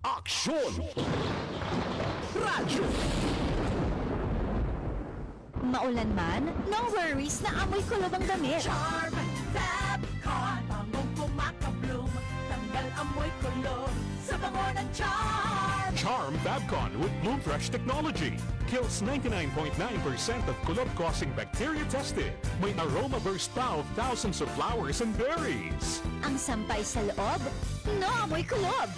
Aksyon! Radyo! Maulan man, no worries na amoy kulob ang damit. Charm Fabcon, bangong kumakabloom, tanggal amoy kulob sa bango ng Charm. Charm Fabcon with Bloom Fresh technology kills 99.9% of kulob-causing bacteria tested. May aroma burst pa of thousands of flowers and berries. Ang sampay sa loob, no amoy kulob.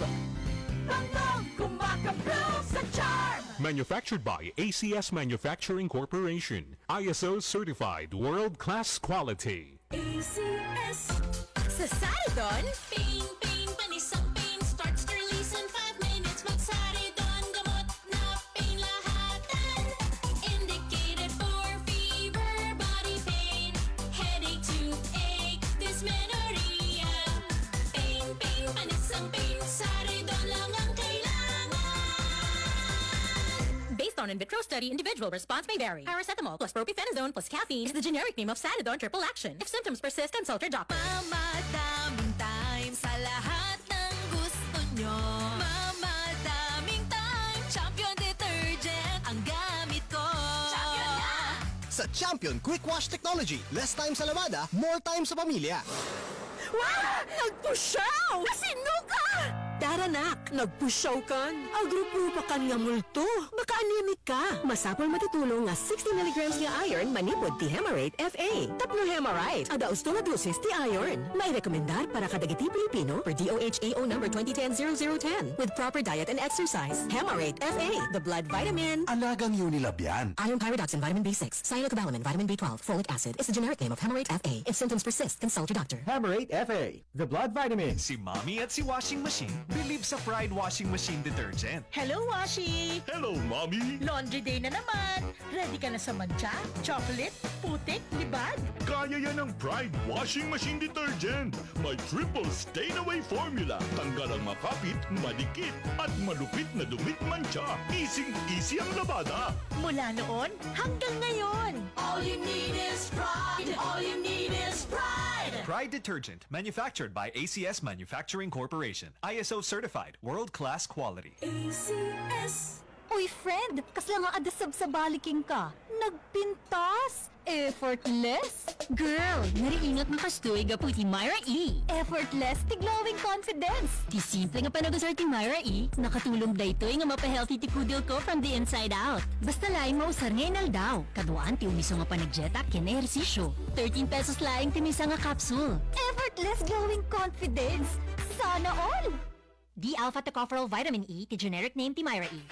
Bangong kumakabloom sa Charm. Manufactured by ACS Manufacturing Corporation. ISO certified world-class quality. ACS. Sa Saridon, Pain, panis ang pain. Starts to release in 5 minutes. Mag-Saridon, gamot na pain lahatan. Indicated for fever, body pain, headache, toothache, dysmenorrhea. Pain, panis ang pain. Saridon lang ang kailangan. Based on in vitro study, individual response may vary. Paracetamol plus propionate plus caffeine is the generic name of Saridon Triple Action. If symptoms persist, consult your doctor. Mamadaming time sa lahat ng gusto nyo. Mamadaming time, Champion Detergent ang gamit ko. Champion na! Sa Champion Quick Wash Technology, less time sa lamada, more time sa pamilya. wow! Nagpusyaw! Nasinuka! Tara nak, nagpusyaw kan. Agrupo pa kan nga multo. Maka-anemic ka. Masapol matutulong nga 60 mg nga iron manipod ti Hemarate FA. Tapno Hemarite. Ada usto nga dosis ti iron. May rekomendar para kadagiti Pilipino per DOHAO number 2010-0010 with proper diet and exercise. Hemarate FA, the blood vitamin. Alagang Unilab yan. Iron pyridoxine vitamin B6, cyanocobalamin vitamin B12, folic acid is the generic name of Hemarate FA. If symptoms persist, consult your doctor. Hemarate FA, the blood vitamin. Si Mommy at si Washing Machine believe sa Pride Washing Machine Detergent. Hello, Washi! Hello, Mommy! Laundry day na naman. Ready ka na sa mancha, chocolate, putik, libag? Kaya yan ang Pride Washing Machine Detergent. May triple stain-away formula. Tanggal ang makapit, madikit, at malupit na dumit mancha. Easy ang labada. Mula noon hanggang ngayon. All you need is pride. All you need is pride. Pride Detergent, manufactured by ACS Manufacturing Corporation. ISO certified, world-class quality. ACS. Uy, friend, kasla nga adasab sa baliking ka. Nagpintas! Effortless! Girl, nariingat makastoy gapu ti Myra E. Effortless, ti glowing confidence! Ti simple nga panagusar ti Myra E, nakatulong daytoy nga mapahealthy ti kudil ko from the inside out. Basta laing mausar ngayon daw. Kaduan ti umiso nga panagjetak ken ehersisyo. 13 pesos laing ti misa nga capsule. Effortless glowing confidence! Sana all! D-alpha tocopherol vitamin E, ti generic name ti Myra E.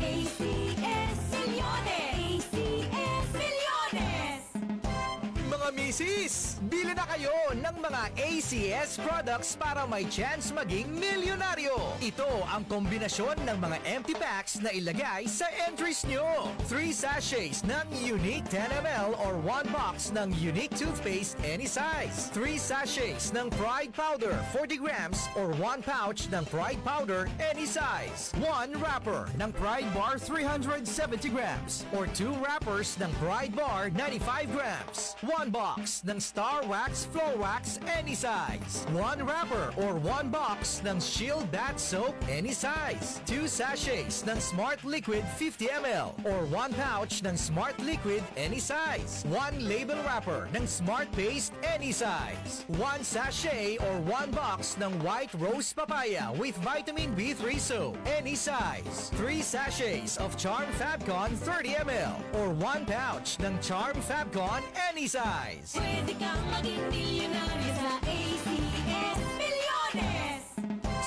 ACS Milyones! ACS Milyones! Mga misis, bili na kayo ng mga ACS products para may chance maging milyonaryo. Ito ang kombinasyon ng mga empty packs na ilagay sa entries nyo. 3 sachets ng Unique 10ml or 1 box ng Unique toothpaste any size. 3 sachets ng Pride powder 40 grams or 1 pouch ng Pride powder any size. 1 wrapper ng Pride bar 370 grams or 2 wrappers ng Pride bar 95 grams. 1 box ng Star Wax Floor Wax any size. 1 wrapper or 1 box ng Shield Bath Soap any size. 2 sachets ng Smart Liquid 50ml or 1 pouch ng Smart Liquid any size. 1 label wrapper ng Smart Paste any size. 1 sachet or 1 box ng White Rose Papaya with Vitamin B3 Soap any size. 3 sachets of Charm Fabcon 30ml or 1 pouch ng Charm Fabcon any size. Pwede kang maging milyonaryo sa ACS Milyones!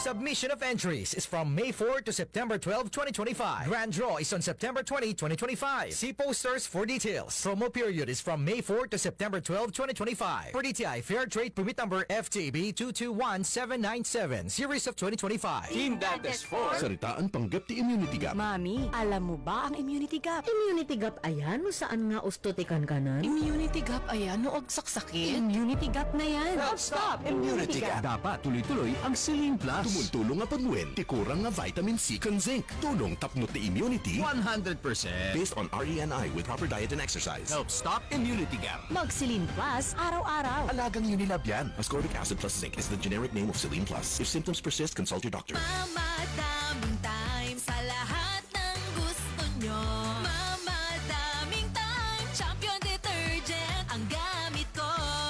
Submission of entries is from May 4 to September 12, 2025. Grand draw is on September 20, 2025. See posters for details. Promo period is from May 4 to September 12, 2025. For DTI Fair Trade Permit Number FTB 221797, Series of 2025. Team Dantes 4. Saritaan panggap ti Immunity Gap. Mami, alam mo ba ang Immunity Gap? Immunity Gap ayan no saan nga ustotikan ka nan? Immunity Gap ayan no og saksakit. Immunity Gap na yan. Stop! Immunity Gap. Dapat tuloy-tuloy ang Celine Plus. Amun tulong nga pagmuin, tikurang nga vitamin C kan zinc. Tulong tapno ti immunity 100%. based on RENI with proper diet and exercise. Help stop immunity gap. Mag-Celine Plus araw-araw. Alagang Unilab yan. Ascorbic acid plus zinc is the generic name of Celine Plus. If symptoms persist, consult your doctor. Mama, daming time sa lahat ng gusto nyo. Mama, daming time. Champion Detergent ang gamit ko.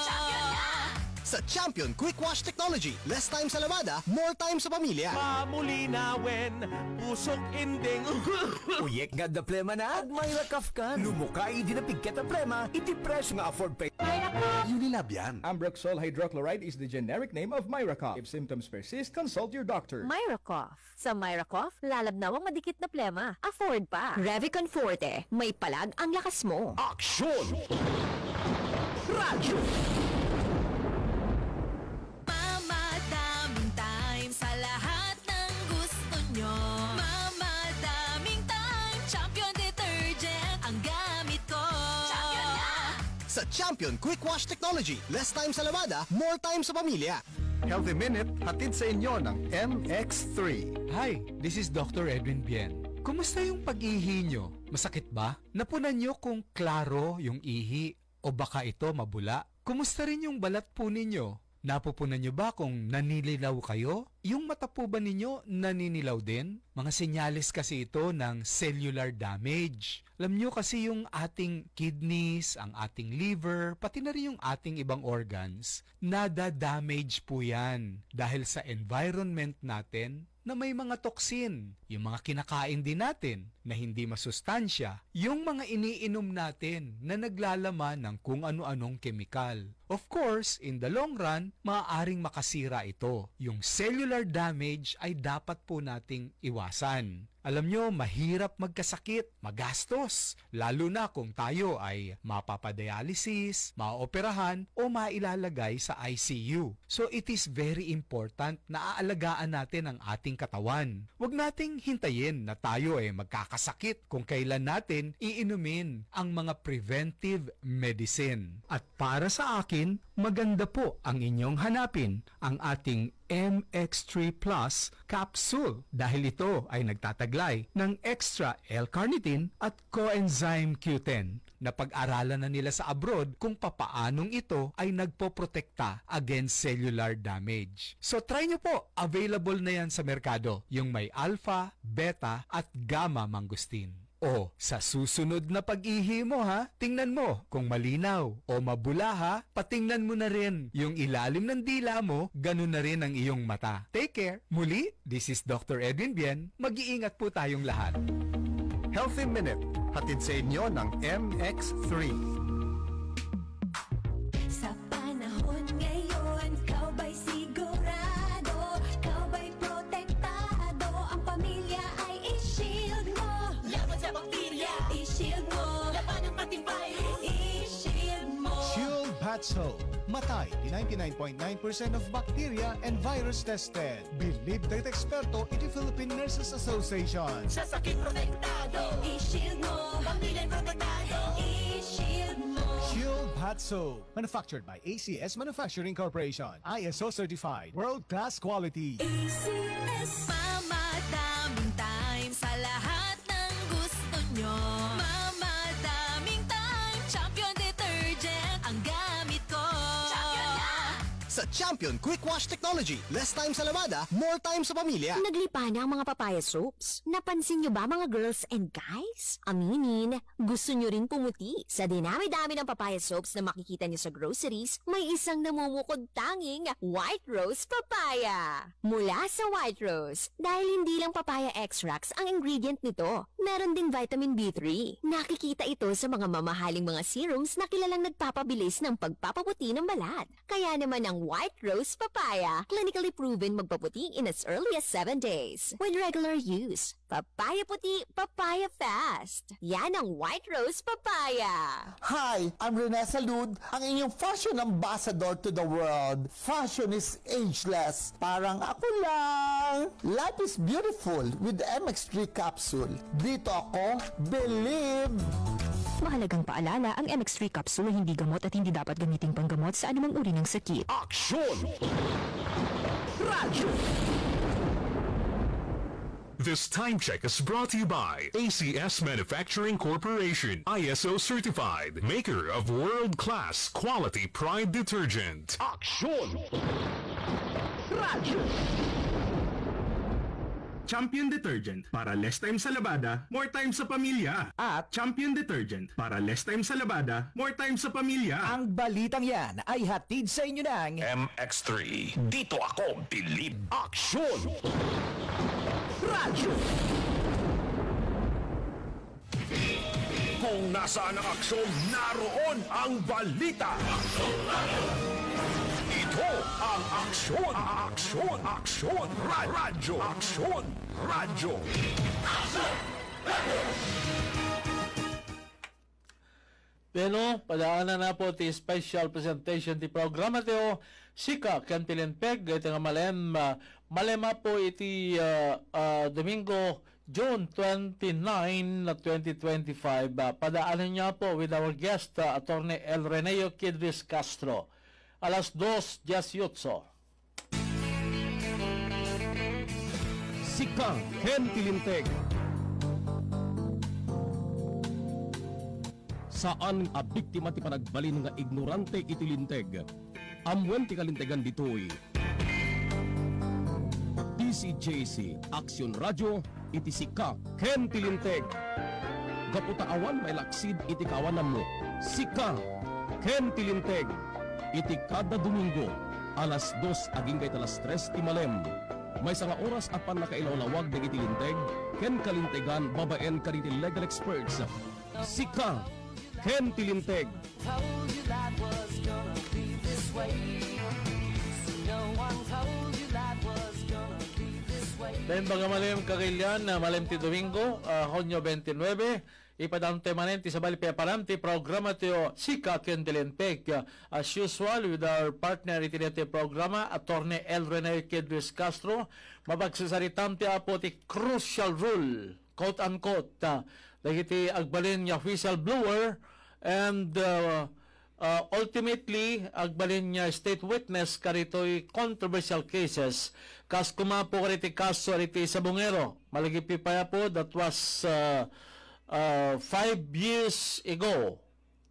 Champion na! Sa Champion Quick Wash Technology, less time sa lavada, more time sa pamilya. Mamulinawin, usok inding. Uyek nga da plema na. Agmayra kafkan. Lumukay, di na pigket ang plema. Iti presyo nga afford pay. Unilab yan. Ambroxol hydrochloride is the generic name of Myracough. If symptoms persist, consult your doctor. Myracough. Sa Myracough, lalabnaw ang madikit na plema. Afford pa. Revicon Forte. May palag ang lakas mo. Aksyon! Radyo! Mama, daming time sa lahat ng gusto nyo. Mama, daming time. Champion Detergent ang gamit ko. Champion na! Sa Champion Quick Wash Technology, less time sa lavada, more time sa pamilya. Healthy Minute, hatid sa inyo ng MX3. Hi, this is Dr. Edwin Bien. Kumusta yung pag-ihi nyo? Masakit ba? Napunan nyo kung klaro yung ihi o baka ito mabula? Kumusta rin yung balat po ninyo? Napupunan nyo ba kung naninilaw kayo? Yung mata po ba ninyo naninilaw din? Mga senyales kasi ito ng cellular damage. Alam nyo kasi yung ating kidneys, ang ating liver, pati na rin yung ating ibang organs, nada-damage po yan dahil sa environment natin na may mga toxin, yung mga kinakain din natin na hindi masustansya, yung mga iniinom natin na naglalaman ng kung ano-anong kemikal. Of course, in the long run, maaaring makasira ito. Yung cellular damage ay dapat po nating iwasan. Alam nyo, mahirap magkasakit, magastos, lalo na kung tayo ay mapapadialysis, maoperahan o mailalagay sa ICU. So it is very important na aalagaan natin ang ating katawan. Huwag nating hintayin na tayo ay magkakasakit kung kailan natin iinumin ang mga preventive medicine. At para sa akin, maganda po ang inyong hanapin ang ating MX3 Plus capsule dahil ito ay nagtataglay ng extra L-carnitine at coenzyme Q10 na pag-aralan na nila sa abroad kung papaanong ito ay nagpoprotekta against cellular damage. So try nyo po, available na yan sa merkado, yung may alpha, beta at gamma mangosteen. O, sa susunod na pag-ihi mo ha, tingnan mo kung malinaw o mabula ha, patingnan mo na rin yung ilalim ng dila mo, ganun na rin ang iyong mata. Take care. Muli, this is Dr. Edwin Bien. Mag-iingat po tayong lahat. Healthy Minute, hatid sa inyo ng MX3. Sa panahon ngayon, ikaw ba'y sigurado? Ikaw ba'y protektado? Ang pamilya ay i-shield mo. Laban sa bakterya, i-shield mo. Laban ng pati virus, i-shield mo. Shield Batso. Matay di 99.9% of bacteria and virus tested. Believed by eksperto iti Philippine Nurses Association. Sa sakit protektado, i-shield mo. Pamilya protektado, i-shield mo. Shield Batso. Manufactured by ACS Manufacturing Corporation. ISO certified. World-class quality. ACS. Mama, daming time sa lahat ng gusto nyo. Mama, daming time. Champion Detergent ang gamit ko. Champion na! Sa Champion Quick Wash Technology, less time sa lavada, more time sa pamilya. Naglipa na ang mga papaya soaps. Napansin nyo ba mga girls and guys? Aminin, gusto nyo rin pumuti. Sa dinami-dami ng papaya soaps na makikita nyo sa groceries, may isang namumukod tanging White Rose Papaya. Mula sa White Rose, dahil hindi lang papaya extracts ang ingredient nito, meron ding vitamin B3. Nakikita ito sa mga mamahaling mga serums na kilalang nagpapabilis ng pagpapaputi ng balat. Kaya naman ang White Rose Papaya, clinically proven magpaputi in as early as 7 days. With regular use, papaya puti, papaya fast. Yan ang White Rose Papaya. Hi, I'm Rene Salud, ang inyong fashion ambassador to the world. Fashion is ageless. Parang ako lang. Life is beautiful with the MX3 capsule. Dito ako, believe. Mahalagang paalala, ang MX3 capsule ay hindi gamot at hindi dapat gamiting panggamot sa anumang uri ng sakit. Aksyon! Radyo! This time check is brought to you by ACS Manufacturing Corporation, ISO certified, maker of world-class quality Pride detergent. Aksyon! Radyo! Champion Detergent para less time sa labada, more time sa pamilya. At Champion Detergent para less time sa labada, more time sa pamilya. Ang balitang yan ay hatid sa inyo ng MX3. Dito ako bilib. Aksyon! Radyo! Kung nasaan ang aksyon, naroon ang balita. Aksyon Radyo! Ito ang aksyon, aksyon, aksyon, radyo, aksyon, radyo. Pero, padaanan na po ti special presentation ti programa tiyo, Sika, Kantilinpeg, iti nga malema po iti Domingo, June 29, 2025. Padaanan niya po with our guest, Attorney El Reneo Kidris Castro. Alas 2:18. Sika, Kantilinpeg. Saan a biktima ti panagbalin nga ignorante iti linteg? Amwen ti kalintegan ditoy. DCJC Aksyon Radyo iti Sika Kantilinpeg. Gaputaawan may laksid iti kawanam mo. Sika Kantilinpeg. Iti kada Domingo alas 2 aging kay alas 3 ti malem. May sanga oras apan nakailawlawag ng iti linteg ken kalintegan babaen kariti legal experts. Sika Kantilinpeg. Told you that was gonna be this way. No one told you that was gonna be this way. Dahil baga malim kakilyan na malim ti Domingo, Hunyo 29, ipadante manenti sa bali paranti programa tiyo Sika Kantilinpeg. As usual with our partner itinete programa, Attorney El Reneo Kidris Castro, mabagsasaritam ti apo ti crucial rule, quote unquote, dahiti agbalin niya whistleblower and ultimately agbalin niya state witness karito'y controversial cases kas kumapo kariti kaso kariti sa Bungero malagipi pa po that was 5 years ago,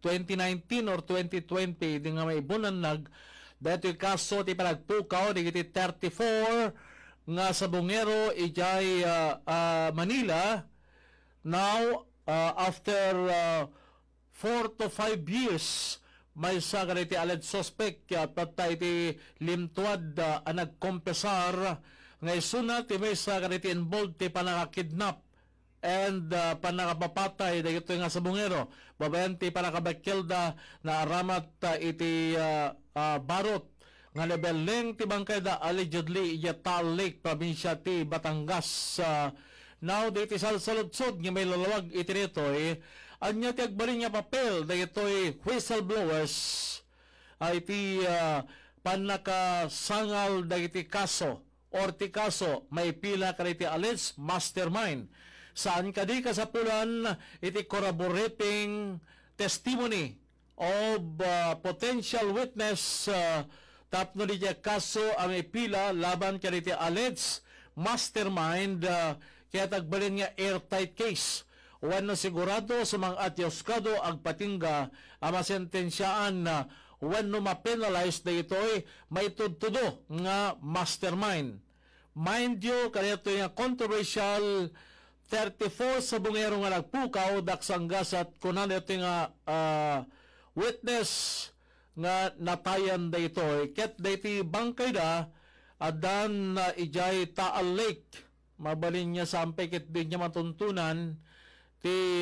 2019 or 2020, di nga may bunanag, dito yung kaso ti panagpukaw, di kiti 34 nga sa Bungero, ijay Manila. Now, after 4 to 5 years, may sa kaniti alleged suspect, patay ti limtuad nagkompesar, nga isuna ti may sa kaniti involved ti panakakidnap and panakapapatay da ito nga sa Bungero. Babayan ti panakabakilda na aramat iti barot nga lebeleng ti bangkayda allegedly Yatal Lake, probinsya ti Batangas. Now, dito salsaludsod nga may lalawag iti rito anya ti agbalin nga papel da ito'y whistleblowers iti panakasangal da iti kaso or ti kaso may pila ka iti alleged mastermind. Saan kadi kasapulan iti corroborating testimony of potential witness tapno di kaso ang ipila laban kadi iti alleged mastermind kaya tagbalin nga airtight case. Wano sigurado sa mga atyuskado agpatingga ang masentensyaan na wano ma-penalize na ito'y may tudtudo nga mastermind. Mind you, kaya ito yung controversial 34 sa Bungero nga nagpukaw daksanggasat kunan ito nga witness nga natayan da ito ket da iti bangkay da adan ijay Taal Lake mabalin niya sampay ket din niya matuntunan ti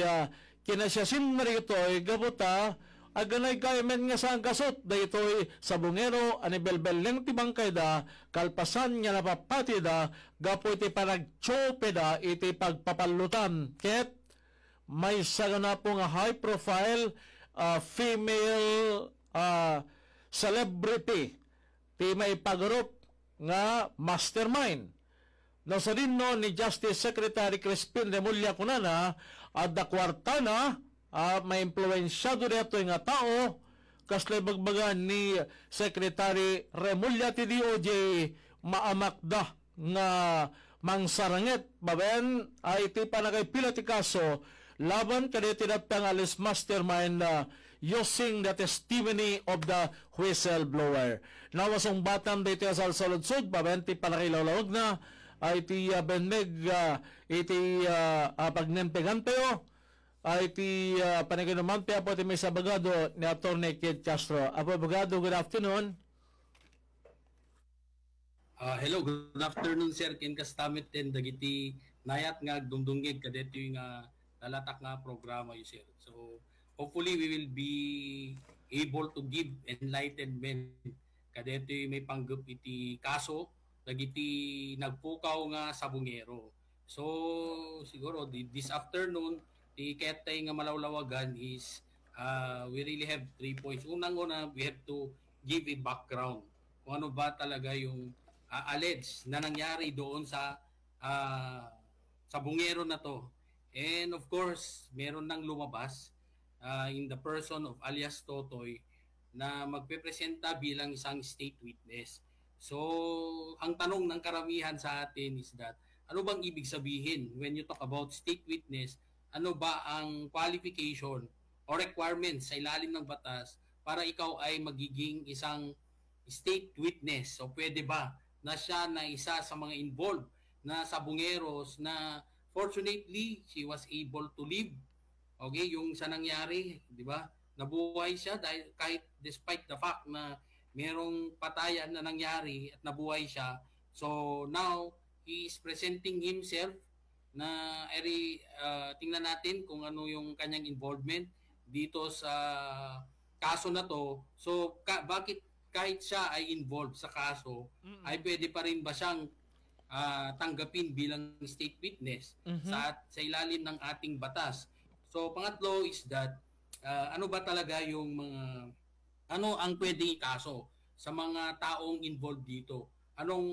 kinasyasin na rito gabuta aganay gaymen nga sa gasot da ito sa Bungero anibelbel ti bangkay da kalpasan niya napapati da gapo iti panagtsope da iti pagpapalutan ket may sagana po nga high profile female celebrity ti may pagrup nga mastermind. No sa dinno ni Justice Secretary Crispin Remulla kunana at da kwartana may impluensyado dito nga tao kasla bagbagan ni Secretary Remulla ti DOJ maamakda nga mangsaranget babayan ay iti panagay pila ti kaso laban kaditi tinatang alis mastermind using the testimony of the whistleblower. Nawasong batan dito sa saludsod babayan ti panagay lawlawag na ay iti benmeg iti pagnempegan tayo ay iti panagay naman po iti may sabagado ni Atty. Kid Castro. Apo abogado, good afternoon. Hello, good afternoon sir. Ken kastamit ten dagiti nayat nga dumdungig kadito yung lalatak nga programa yun sir. So hopefully we will be able to give enlightenment kadito yung may panggap iti kaso dagiti nagpukaw nga sabungero. So siguro this afternoon the ketay nga malawlawagan is we really have 3 points. Unang-una, we have to give a background kung ano ba talaga yung alleged na nangyari doon sa bungero na to. And of course, meron nang lumabas in the person of alias Totoy na magpepresenta bilang isang state witness. So, ang tanong ng karamihan sa atin is that, ano bang ibig sabihin when you talk about state witness? Ano ba ang qualification o requirements sa ilalim ng batas para ikaw ay magiging isang state witness? So, pwede ba na siya na isa sa mga involved na sabungeros na fortunately she was able to live. Okay, yung sa nangyari, di ba? Nabuhay siya dahil kahit despite the fact na merong patayan na nangyari at nabuhay siya. So now he is presenting himself na tingnan natin kung ano yung kanyang involvement dito sa kaso na to. So bakit kahit siya ay involved sa kaso, ay pwede pa rin ba siyang tanggapin bilang state witness sa ilalim ng ating batas? So pangatlo is that ano ba talaga yung mga ano ang pwedeng ikaso sa mga taong involved dito? Anong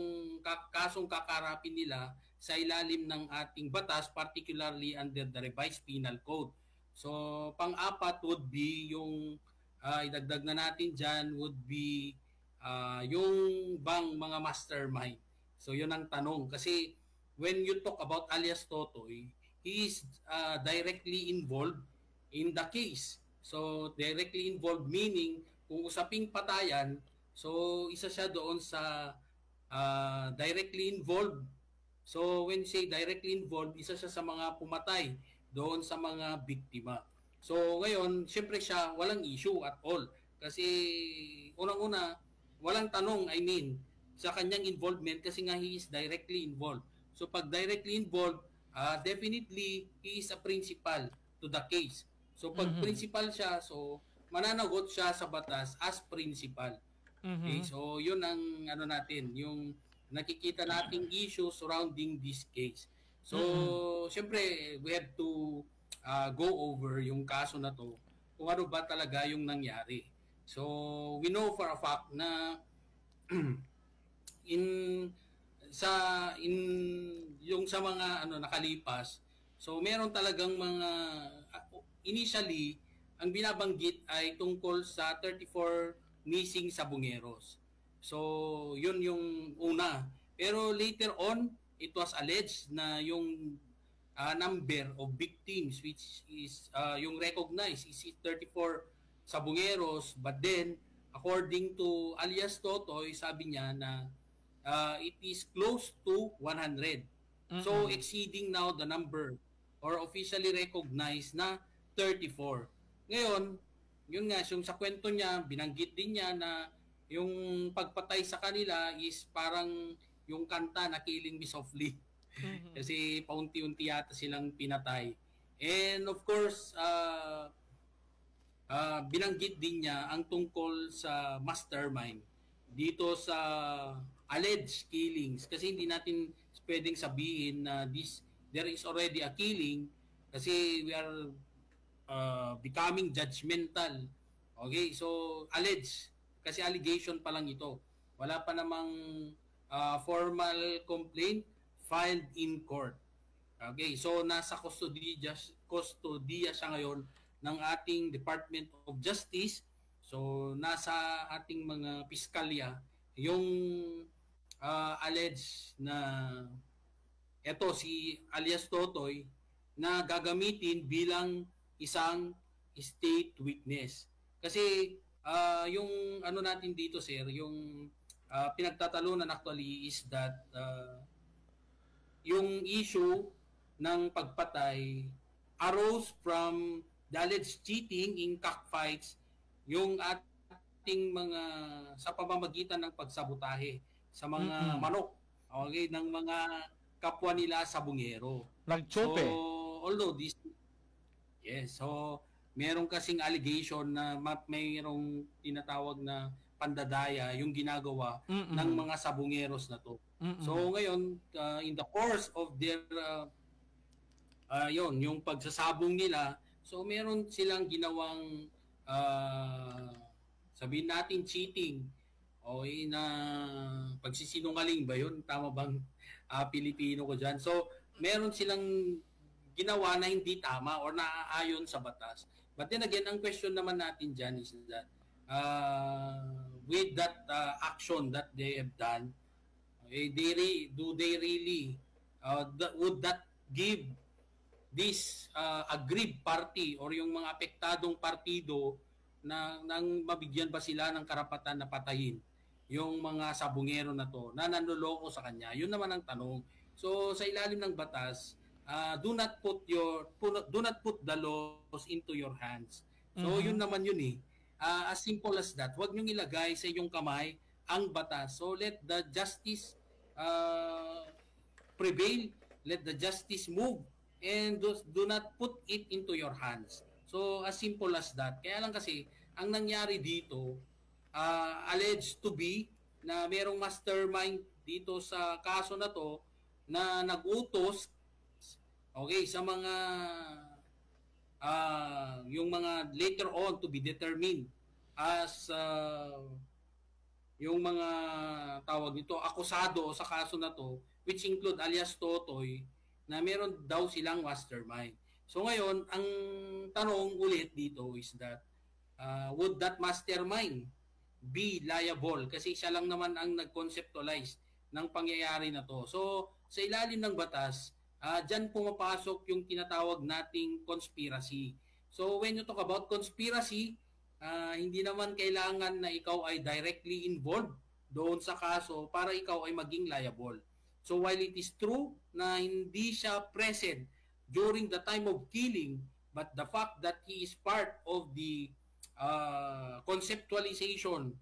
kasong kakarapin nila sa ilalim ng ating batas, particularly under the revised penal code? So pang-apat would be yung idagdag na natin dyan would be yung bang mga mastermind. So yun ang tanong. Kasi when you talk about alias Totoy, he is directly involved in the case. So directly involved meaning kung usaping patayan, so isa siya doon sa directly involved. So when you say directly involved, isa siya sa mga pumatay doon sa mga biktima. So ngayon, siyempre siya walang issue at all. Kasi unang-una, walang tanong, sa kanyang involvement kasi nga he is directly involved. So pag directly involved, definitely he is a principal to the case. So pag principal siya, so mananagot siya sa batas as principal. Okay, so yun ang natin, yung nakikita nating issue surrounding this case. So siyempre we have to go over yung kaso na to, kung ano ba talaga yung nangyari. So we know for a fact na yung sa mga nakalipas, so meron talagang mga initially ang binabanggit ay tungkol sa 34 missing sabungeros. So yun yung una. Pero later on, it was alleged na yung number of victims which is yung recognized is 34 sabungeros, but then according to alias Totoy, sabi niya na it is close to 100. So exceeding now the number or officially recognized na 34. Ngayon, yun nga, yung sa kwento niya, binanggit din niya na yung pagpatay sa kanila is parang yung kanta na Killing Me Softly. Kasi paunti-unti yata silang pinatay. And of course, binanggit din niya ang tungkol sa mastermind dito sa alleged killings. Kasi hindi natin pwedeng sabihin na there is already a killing kasi we are becoming judgmental. Okay, so alleged kasi allegation pa lang ito. Wala pa namang formal complaint filed in court. Okay, so nasa kustodiya siya ngayon ng ating Department of Justice. So nasa ating mga piskalya yung alleged na eto si alias Totoy na gagamitin bilang isang state witness. Kasi yung ano natin dito, sir, yung pinagtatalunan actually is that yung issue ng pagpatay arose from the alleged cheating in cockfights, yung ating mga sa pamamagitan ng pagsabotahe sa mga manok, okay, ng mga kapwa nila sabungero. Nagchope. So, although this, yes, so meron kasing allegation na mayroong tinatawag na pandadaya yung ginagawa ng mga sabungeros na to. So ngayon, in the course of their yung pagsasabong nila, so meron silang ginawang sabihin natin cheating, okay, na pagsisinungaling ba yun? Tama bang Pilipino ko dyan? So meron silang ginawa na hindi tama or naaayon sa batas. But then again, ang question naman natin dyan is that with that action that they have done, do they really would that give this aggrieved party or yung mga apektadong partido na nang mabigyan ba sila ng karapatan na patayin yung mga sabungero na to na nanloloko sa kanya? Yun naman ang tanong. So sa ilalim ng batas, do not put the laws into your hands. So yun naman yun eh. As simple as that. Huwag niyong ilagay sa iyong kamay ang batas. So let the justice prevail. Let the justice move. And do not put it into your hands. So as simple as that. Kaya lang kasi, ang nangyari dito, alleged to be na merong mastermind dito sa kaso na to na nag-utos, okay, sa mga yung mga later on to be determined as yung mga tawag nito akusado sa kaso na to, which include alias Totoy, na meron daw silang mastermind. So ngayon, ang tanong ulit dito is that would that mastermind be liable? Kasi siya lang naman ang nag-conceptualize ng pangyayari na to. So sa ilalim ng batas, dyan pumapasok yung tinatawag nating conspiracy. So when you talk about conspiracy, hindi naman kailangan na ikaw ay directly involved doon sa kaso para ikaw ay maging liable. So while it is true na hindi siya present during the time of killing, but the fact that he is part of the conceptualization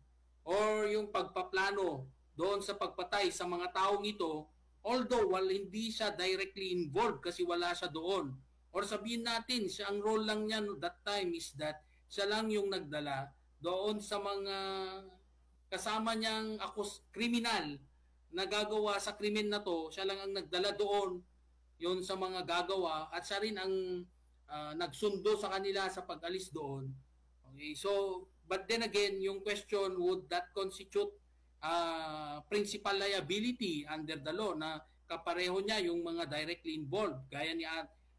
or yung pagpaplano doon sa pagpatay sa mga taong ito, although while hindi siya directly involved kasi wala siya doon, or sabihin natin siya ang role lang niya that time is that siya lang yung nagdala doon sa mga kasama niyang kriminal na gagawa sa krimen na to, siya lang ang nagdala doon yon sa mga gagawa at siya rin ang nagsundo sa kanila sa pag-alis doon. Okay, so but then again, yung question, would that constitute principal liability under the law na kapareho niya yung mga directly involved gaya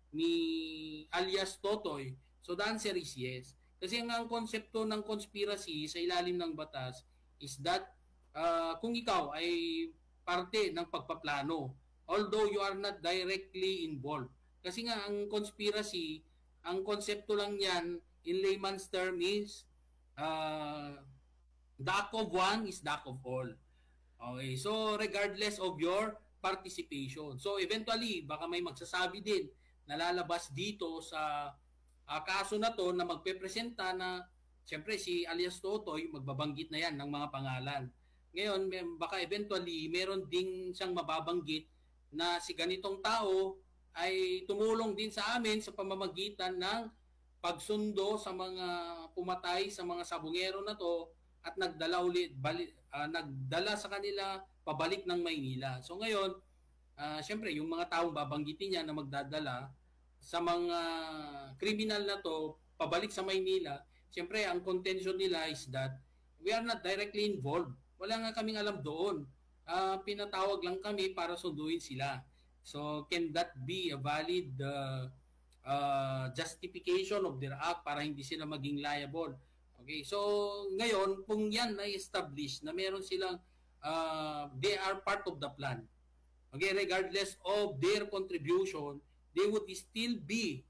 ni alias Totoy? So the answer is yes. Kasi ang konsepto ng conspiracy sa ilalim ng batas is that kung ikaw ay parte ng pagpaplano, although you are not directly involved. Kasi nga ang conspiracy, ang konsepto lang yan in layman's term is the act of one is the act of all. Okay, so regardless of your participation. So eventually, baka may magsasabi din na lalabas dito sa kaso na to na magpepresenta na siyempre si alias Totoy, magbabanggit na yan ng mga pangalan. Ngayon, baka eventually meron ding siyang mababanggit na si ganitong tao ay tumulong din sa amin sa pamamagitan ng pagsundo sa mga pumatay sa mga sabungero na to at nagdala nagdala sa kanila pabalik ng Maynila. So ngayon, siyempre yung mga taong babanggitin niya na magdadala sa mga kriminal na to pabalik sa Maynila, siyempre ang contention nila is that we are not directly involved. Wala nga kaming alam doon. Pinatawag lang kami para sunduin sila. So can that be a valid justification of their act para hindi sila maging liable? Okay, so ngayon, kung yan na-establish na meron silang, they are part of the plan. Okay, regardless of their contribution, they would still be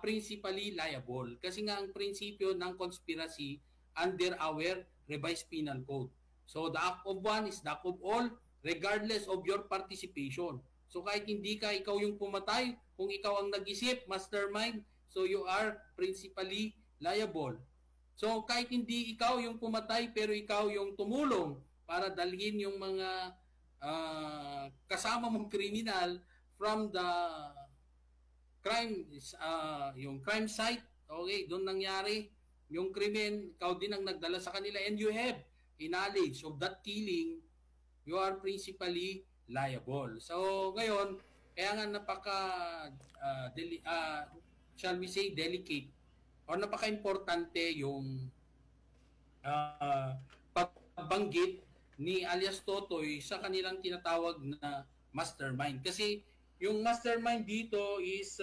principally liable. Kasi nga ang prinsipyo ng conspiracy under our revised penal code. So the act of one is the act of all regardless of your participation. So kahit hindi ka ikaw yung pumatay, kung ikaw ang nag-isip, mastermind, so you are principally liable. So kahit hindi ikaw yung pumatay pero ikaw yung tumulong para dalhin yung mga kasama mong kriminal from the crime yung crime site, okay, doon nangyari yung krimen, ikaw din ang nagdala sa kanila and you have a knowledge of that killing, you are principally liable. So ngayon, kaya nga napaka shall we say delicate or napaka-importante yung pagbanggit ni alias Totoy sa kanilang tinatawag na mastermind. Kasi yung mastermind dito is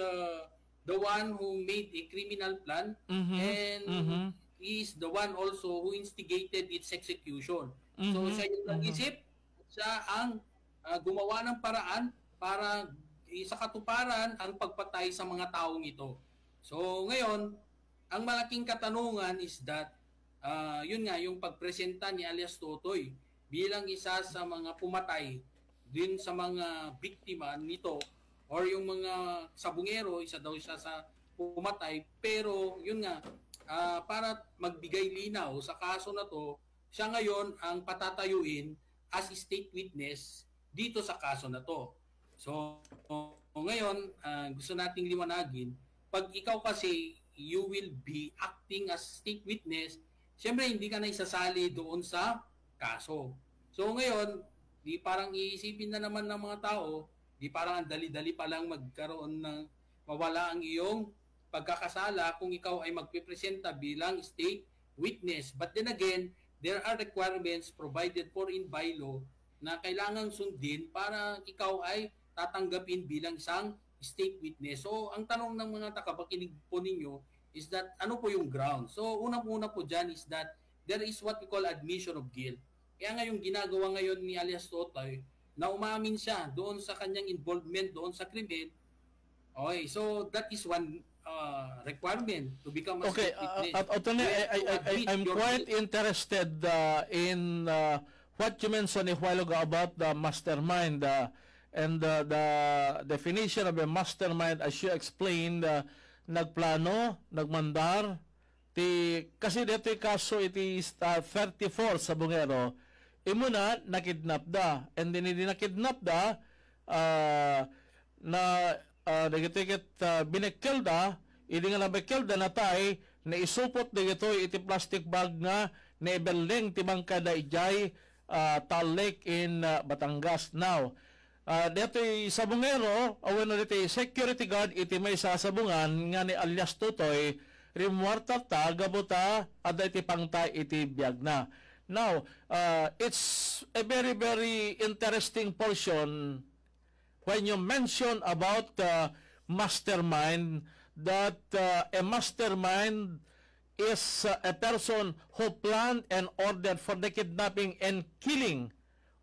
the one who made a criminal plan and is the one also who instigated its execution. So siya yung nag-isip, siya ang gumawa ng paraan para sa katuparan ang pagpatay sa mga taong ito. So ngayon, ang malaking katanungan is that yun nga, yung pagpresenta ni alias Totoy bilang isa sa mga pumatay din sa mga biktima nito or yung mga sabungero, isa daw siya sa pumatay, pero yun nga, para magbigay linaw sa kaso na to, siya ngayon ang patatayuin as state witness dito sa kaso na to. So ngayon, gusto nating liwanagin, pag ikaw kasi you will be acting as state witness, siyempre hindi ka na isasali doon sa kaso. So ngayon, di parang iisipin na naman ng mga tao, di parang ang dali-dali pa lang magkaroon ng mawala ang iyong pagkakasala kung ikaw ay magpipresenta bilang state witness. But then again, there are requirements provided for in bylaw na kailangan sundin para ikaw ay tatanggapin bilang isang state witness. So, ang tanong ng mga takapakinig po ninyo is that ano po yung ground? So, unang-una po dyan is that there is what we call admission of guilt. Kaya nga yung ginagawa ngayon ni alias Totoy, na umamin siya doon sa kanyang involvement doon sa krimen. Okay, so that is one requirement to become a state witness. Attorney, I'm quite interested in what you mentioned a while ago about the mastermind and the definition of a mastermind as you explained, nagplano, nagmandar, kasi dito yung kaso it is 34 sa Bungero, imuna nakidnap da, and then hindi nakidnap da, binekil da, hindi nga nabekil da na tay, na isupot da ito iti plastic bag nga, na ibeling timang kada ijay, Tal Lake in Batangas. Now, dito sa Bungero, awan na dito security guard, iti may sasabungan nga ni alias Totoy, rimuarta ta, gabuta, ada iti pangtay iti biyag na. Now, it's a very, very interesting portion when you mention about mastermind, that a mastermind is a person who planned and ordered for the kidnapping and killing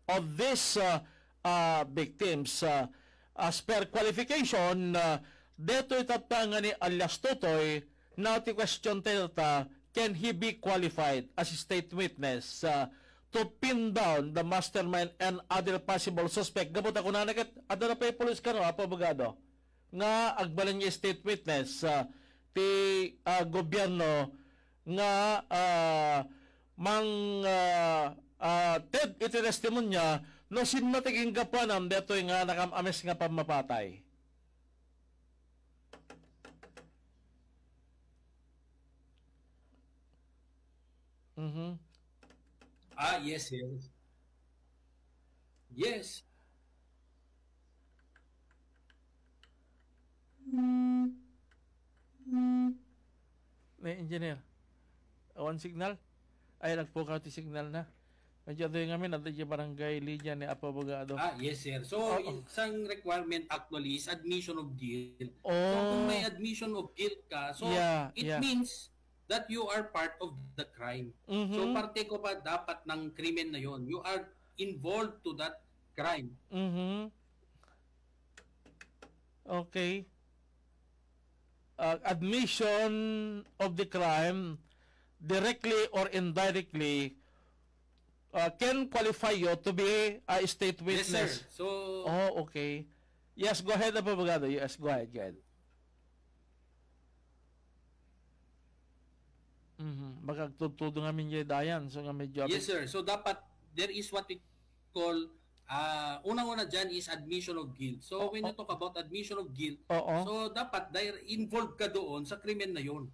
of these victims. As per qualification, dito itatanga ni alias Totoy, now the question telta, can he be qualified as a state witness to pin down the mastermind and other possible suspect? Gabot ako na nakit, ato na pa yung police ka no, abogado, nga agbalan niya state witness ti gobyerno nga TED iti testimonya no sinmatiging kapanam detoy nga nakamamis nga pamapatay. Yes, yes. Yes. May engineer. Awan signal? Ay, nagpukaw ti signal na. Medyo ito yung amin, at yung barangay Lydia ni Apo Abogado. Yes, sir. So, isang requirement actually is admission of guilt. So, kung may admission of guilt ka, so it means that you are part of the crime. So, parte ko pa dapat ng krimen na yon. You are involved to that crime. Okay. Admission of the crime directly or indirectly can qualify you to be a state witness. Yes, sir. So, oh, okay. Yes, go ahead, abogado. Yes, go ahead. Magagtutudo nga min dayan. So, nga medyo... Yes, sir. So, dapat, there is what we call, unang-una dyan is admission of guilt. So, when you talk about admission of guilt, so, dapat, involved ka doon sa krimen na yun.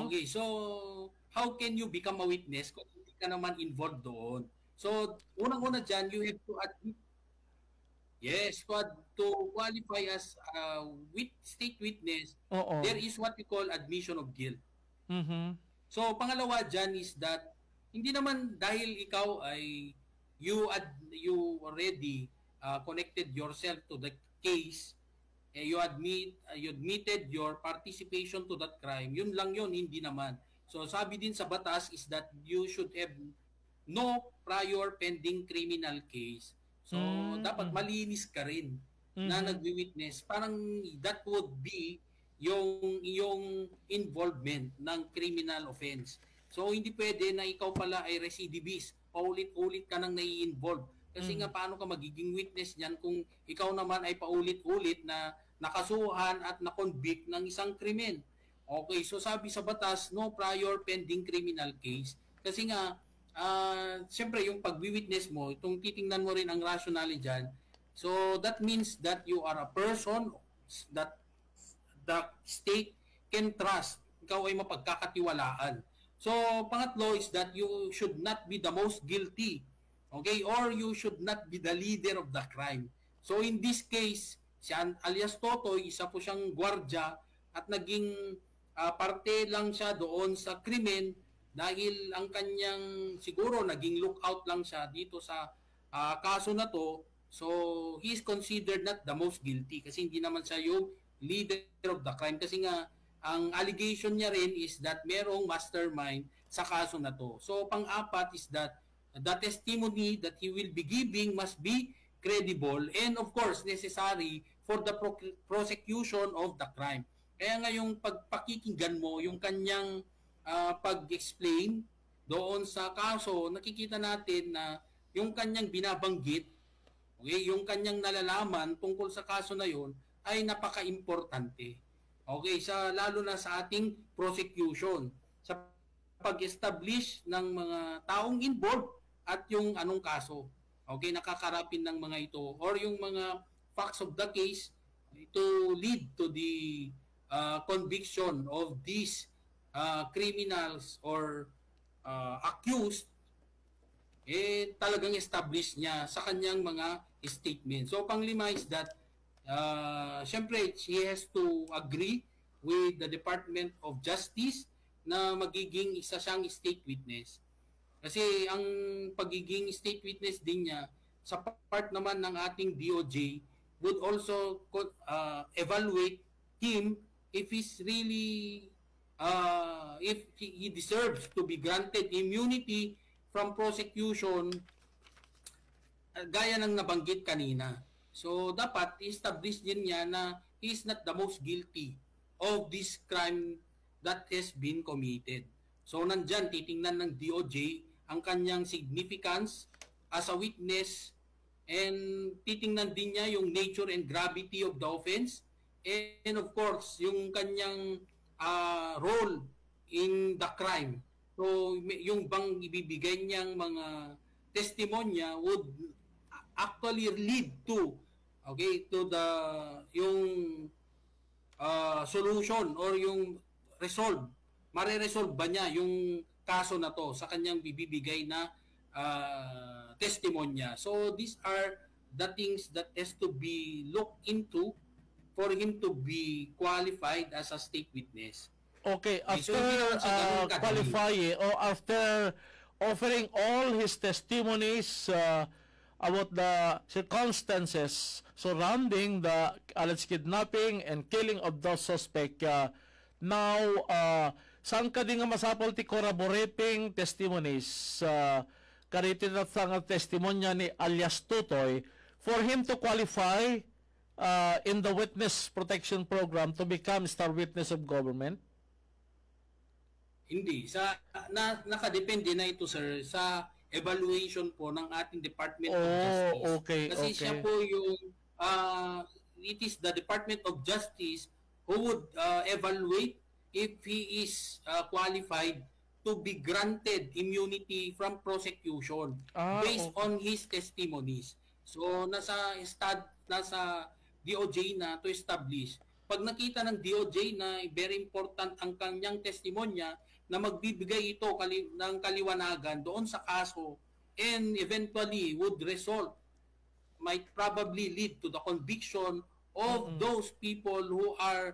Okay, so, how can you become a witness kung hindi ka naman involved doon? So, unang-una dyan, you have to admit, yes, to qualify as state witness, there is what we call admission of guilt. So, pangalawa dyan is that, hindi naman dahil ikaw ay, you already connected yourself to the case, you admitted your participation to that crime, yun lang yun, hindi naman. So, sabi din sa batas is that you should have no prior pending criminal case. So, dapat malinis ka rin na nagwi-witness. Parang that would be yung involvement ng criminal offense. So, hindi pwede na ikaw pala ay recidivist. Paulit-ulit ka nang nai-involve. Kasi nga, paano ka magiging witness niyan kung ikaw naman ay paulit-ulit na nakasuhan at na-convict ng isang krimen. Okay, so sabi sa batas, no prior pending criminal case. Kasi nga, siyempre yung pag-witness mo, itong titingnan mo rin ang rationale dyan. So that means that you are a person that the state can trust. Ikaw ay mapagkakatiwalaan. So pangatlo is that you should not be the most guilty. Okay? Or you should not be the leader of the crime. So in this case, si alias Totoy, isa po siyang gwardya at naging parte lang siya doon sa krimen dahil ang kanyang siguro naging lookout lang siya dito sa kaso na to. So he is considered not the most guilty kasi hindi naman siya yung leader of the crime kasi nga ang allegation niya rin is that merong mastermind sa kaso na to. So pang-apat is that the testimony that he will be giving must be credible and of course necessary for the prosecution of the crime. Kaya nga yung pagpakikinggan mo, yung kanyang pag-explain doon sa kaso, nakikita natin na yung kanyang binabanggit, okay, yung kanyang nalalaman tungkol sa kaso na yun ay napaka-importante. Okay, lalo na sa ating prosecution, sa pag-establish ng mga taong involved at yung anong kaso. Okay, nakakarapin ng mga ito or yung mga facts of the case to lead to the conviction of these criminals or accused, talagang establish niya sa kanyang mga statement. So, panglima is that syempre, she has to agree with the Department of Justice na magiging isa siyang state witness. Kasi ang pagiging state witness din niya sa part naman ng ating DOJ would also evaluate him if he's really if he deserves to be granted immunity from prosecution gaya ng nabanggit kanina. So dapat i-establish din niya na he is not the most guilty of this crime that has been committed. So nandyan titingnan ng DOJ ang kanyang significance as a witness and titingnan din niya yung nature and gravity of the offense and of course yung kanyang role in the crime. So yung bang ibibigay niyang mga testimonya would actually lead to yung solution or yung mare-resolve ba niya yung kaso na to sa kanyang bibigay na testimonya. So these are the things that has to be looked into for him to be qualified as a state witness. Okay, after qualifying or after offering all his testimonies about the circumstances surrounding the alleged kidnapping and killing of the suspect, now saan ka din nga masapol ti corroborating testimonies kariti na testimonya ni alias Totoy for him to qualify in the witness protection program to become star witness of government? Hindi. Nakadepende na ito, sir, sa evaluation po ng ating Department of Justice. Okay, Kasi siya po yung, it is the Department of Justice who would evaluate if he is qualified to be granted immunity from prosecution based on his testimonies. So, nasa DOJ na to establish. Pag nakita ng DOJ na very important ang kanyang testimonya, na magbibigay ito ng kaliwanagan doon sa kaso and eventually would might probably lead to the conviction of those people who are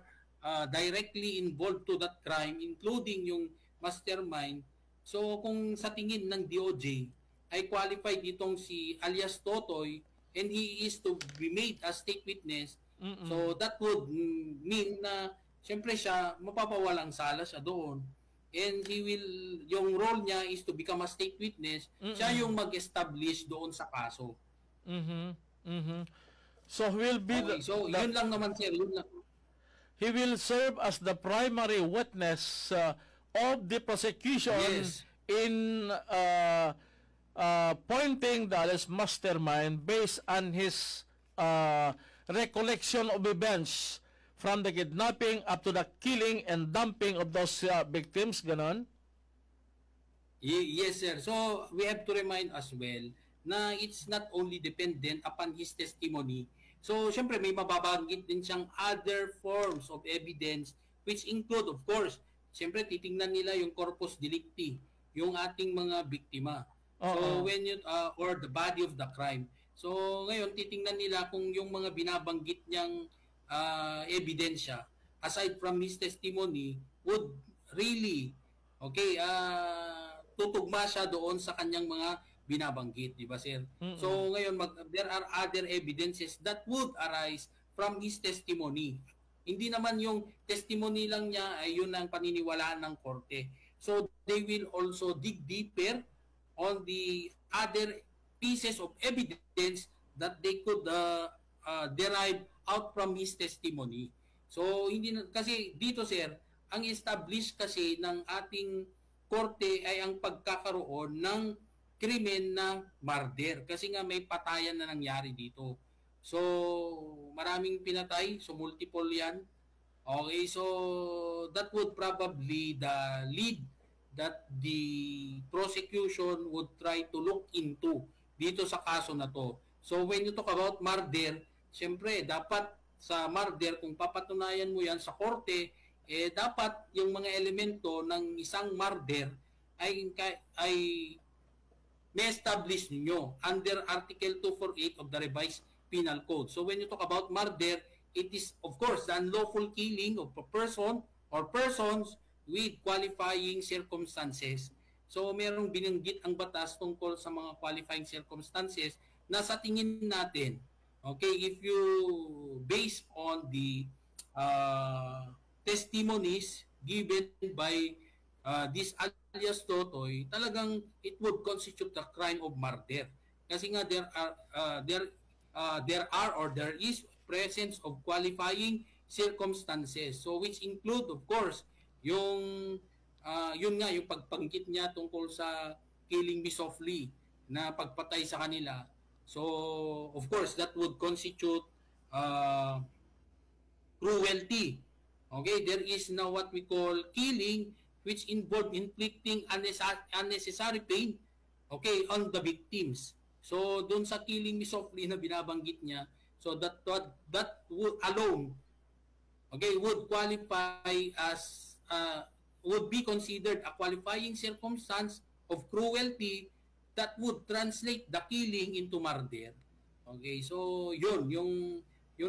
directly involved to that crime, including yung mastermind. So kung sa tingin ng DOJ ay qualified itong si alias Totoy and he is to be made as state witness, so that would mean na siyempre siya mapapawalang sala siya doon. And yung role niya is to become a state witness. Siya yung mag-establish doon sa kaso. So he will be yun lang naman, sir. Yun lang. He will serve as the primary witness of the prosecution in pointing the alias mastermind based on his recollection of events from the kidnapping up to the killing and dumping of those victims, ganon? Yes, sir. So, we have to remind as well na it's not only dependent upon his testimony. So, syempre, may mababanggit din siyang other forms of evidence which include, of course, syempre, titingnan nila yung corpus delicti, yung ating mga biktima. So, when you, or the body of the crime. So, ngayon, titingnan nila kung yung mga binabanggit niyang ebidensya aside from his testimony would really tutugma siya doon sa kanyang mga binabanggit, di ba, sir? So ngayon there are other evidences that would arise from his testimony. Hindi naman yung testimony lang niya ay yun ang paniniwalaan ng korte. So they will also dig deeper on the other pieces of evidence that they could derive out from his testimony. So hindi kasi dito, sir, ang establish kasi ng ating korte ay ang pagkakaroon ng krimen na murder kasi nga may patayan na nangyari dito. So maraming pinatay, so multiple yan. Okay, so that would probably the lead that the prosecution would try to look into dito sa kaso na to. So when you talk about murder, siyempre, dapat sa murder, kung papatunayan mo yan sa korte, dapat yung mga elemento ng isang murder ay na-establish ninyo under Article 248 of the Revised Penal Code. So when you talk about murder, it is, of course, the unlawful killing of a person or persons with qualifying circumstances. So merong binanggit ang batas tungkol sa mga qualifying circumstances na sa tingin natin, okay, if you base on the testimonies given by this alias Totoy, talagang it would constitute the crime of murder. Kasi nga there is presence of qualifying circumstances. So which include, of course, yung yun nga yung pagpanggit niya tungkol sa killing me softly na pagpatay sa kanila. So, of course, that would constitute cruelty. Okay, there is now what we call killing, which involve inflicting unnecessary pain, okay, on the victims. So, doon sa killing me softly na binabanggit niya, so that would alone, okay, would qualify as, would be considered a qualifying circumstance of cruelty that would translate the killing into murder. Okay, so yun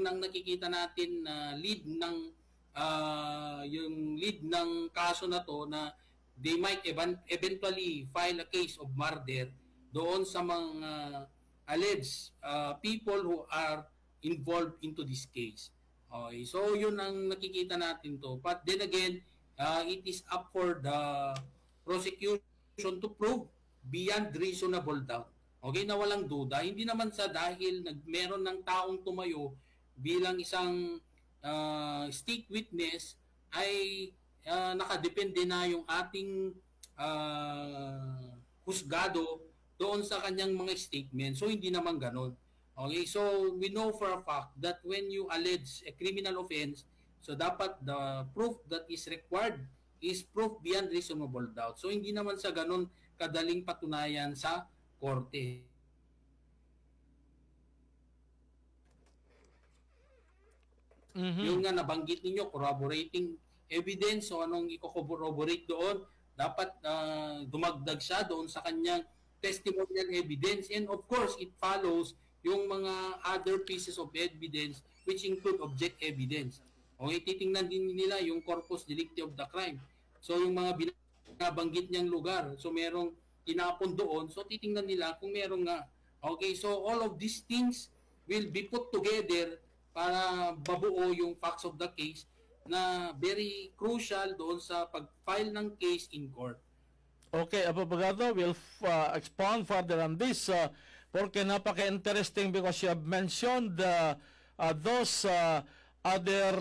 ang nakikita natin na lead ng yung lead ng kaso na to na they might eventually file a case of murder doon sa mga alleged people who are involved into this case. Okay, so yun ang nakikita natin to. But then again, it is up for the prosecution to prove beyond reasonable doubt. Okay, na walang duda. Hindi naman sa dahil meron ng taong tumayo bilang isang state witness ay nakadepende na yung ating husgado doon sa kanyang mga statement. So hindi naman ganun. Okay, so we know for a fact that when you allege a criminal offense, so dapat the proof that is required is proof beyond reasonable doubt. So hindi naman sa ganun kadaling patunayan sa korte. Yung nga nabanggit ninyo, corroborating evidence, so anong i-corroborate doon, dapat dumagdag siya doon sa kanyang testimonial evidence, and of course it follows yung mga other pieces of evidence which include object evidence. Okay, titingnan din nila yung corpus delicti of the crime. So yung mga binabanggit niyang lugar, so merong tinapon doon, so titingnan nila kung merong nga. Okay, so all of these things will be put together para babuo yung facts of the case na very crucial doon sa pag-file ng case in court. Okay, Abogado, we'll expound further on this porque napaka-interesting because you have mentioned those other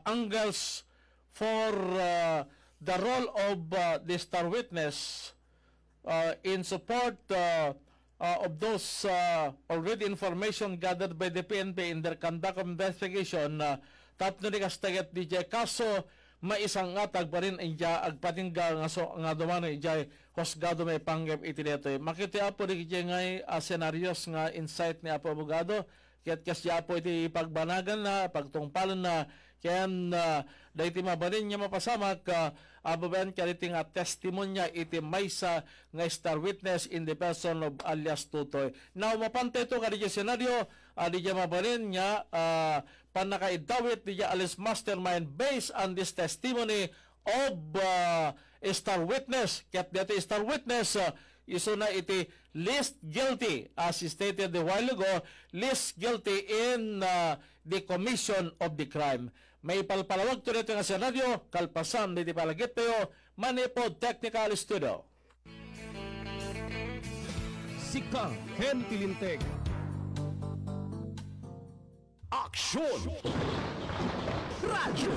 angles for the role of the star witness in support of those already information gathered by the PNP in their conduct of investigation. Tapno ni kastaget DJ kaso maisang ngatag pa rin agpatingga nga dumano ijay hosgado may panggap iti dito. Makiti apo di kijay ngay senaryos nga insight ni Apo Abogado kaya't kasya po iti pagbanagan na pagtungpalan na kayan dahil iti mabalin niya mapasamak ababan kariting testimonya iti maysa nga star witness in the person of alias Tutoy. Now mapante ito ka di senaryo di niya mabalin niya panakaidawit di niya alias mastermind based on this testimony of a star witness. Kaya't dito star witness iso na iti least guilty as stated a while ago, least guilty in the commission of the crime. May palpalawag to dito nga senaryo, kalpasan dito palagit tayo, Manipod Technical Studio. Sika Ken Tilinteg. Aksyon! Radyo!